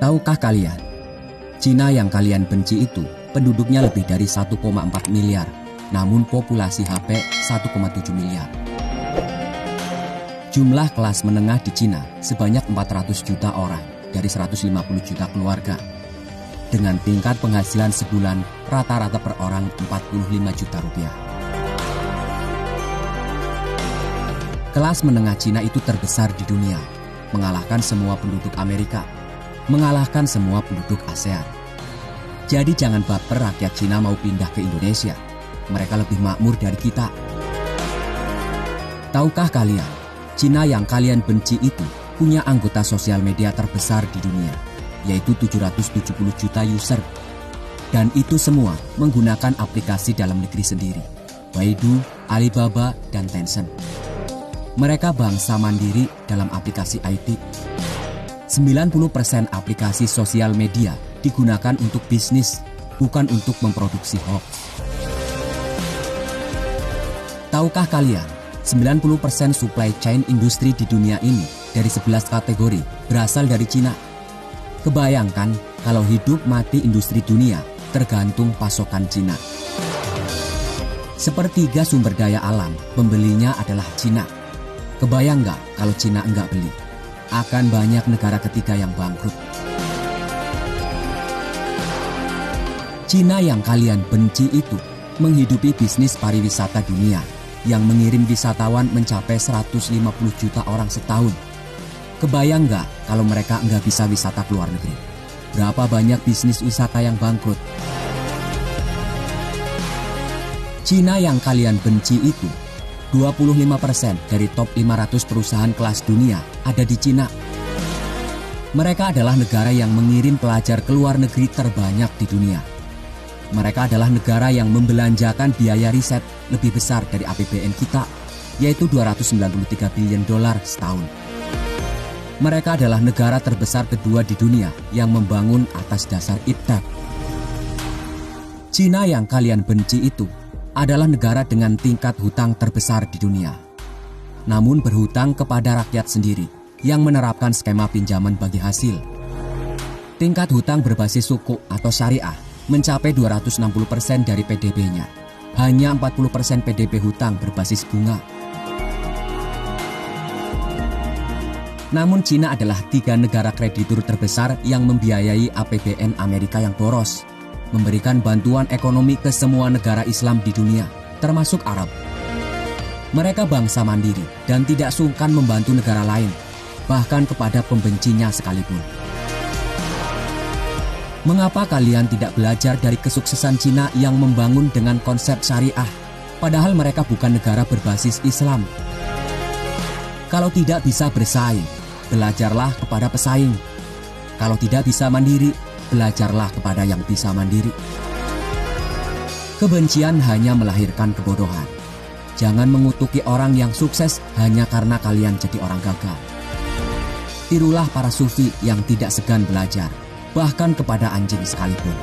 Tahukah kalian, Cina yang kalian benci itu penduduknya lebih dari 1,4 miliar, namun populasi HP 1,7 miliar. Jumlah kelas menengah di Cina sebanyak 400 juta orang dari 150 juta keluarga, dengan tingkat penghasilan sebulan rata-rata per orang 45 juta rupiah. Kelas menengah Cina itu terbesar di dunia, mengalahkan semua penduduk Amerika, mengalahkan semua penduduk ASEAN. Jadi jangan baper rakyat Cina mau pindah ke Indonesia. Mereka lebih makmur dari kita. Tahukah kalian, Cina yang kalian benci itu punya anggota sosial media terbesar di dunia, yaitu 770 juta user. Dan itu semua menggunakan aplikasi dalam negeri sendiri, Baidu, Alibaba, dan Tencent. Mereka bangsa mandiri dalam aplikasi IT. 90% aplikasi sosial media digunakan untuk bisnis, bukan untuk memproduksi hoax. Tahukah kalian, 90% supply chain industri di dunia ini dari 11 kategori berasal dari Cina. Kebayangkan kalau hidup mati industri dunia tergantung pasokan Cina. Sepertiga sumber daya alam pembelinya adalah Cina. Kebayang nggak kalau Cina enggak beli? Akan banyak negara ketiga yang bangkrut. Cina yang kalian benci itu menghidupi bisnis pariwisata dunia yang mengirim wisatawan mencapai 150 juta orang setahun. Kebayang nggak kalau mereka nggak bisa wisata ke luar negeri? Berapa banyak bisnis wisata yang bangkrut? Cina yang kalian benci itu, 25% dari top 500 perusahaan kelas dunia ada di Cina. Mereka adalah negara yang mengirim pelajar ke luar negeri terbanyak di dunia. Mereka adalah negara yang membelanjakan biaya riset lebih besar dari APBN kita, yaitu 293 billion dolar setahun. Mereka adalah negara terbesar kedua di dunia yang membangun atas dasar iptek. Cina yang kalian benci itu adalah negara dengan tingkat hutang terbesar di dunia. Namun berhutang kepada rakyat sendiri yang menerapkan skema pinjaman bagi hasil. Tingkat hutang berbasis suku atau syariah mencapai 260% dari PDB-nya. Hanya 40% PDB hutang berbasis bunga. Namun Cina adalah 3 negara kreditur terbesar yang membiayai APBN Amerika yang boros, memberikan bantuan ekonomi ke semua negara Islam di dunia, termasuk Arab. Mereka bangsa mandiri dan tidak sungkan membantu negara lain, bahkan kepada pembencinya sekalipun. Mengapa kalian tidak belajar dari kesuksesan Cina yang membangun dengan konsep syariah, padahal mereka bukan negara berbasis Islam? Kalau tidak bisa bersaing, belajarlah kepada pesaing. Kalau tidak bisa mandiri, belajarlah kepada yang bisa mandiri. Kebencian hanya melahirkan kebodohan. Jangan mengutuki orang yang sukses hanya karena kalian jadi orang gagal. Tirulah para sufi yang tidak segan belajar, bahkan kepada anjing sekalipun.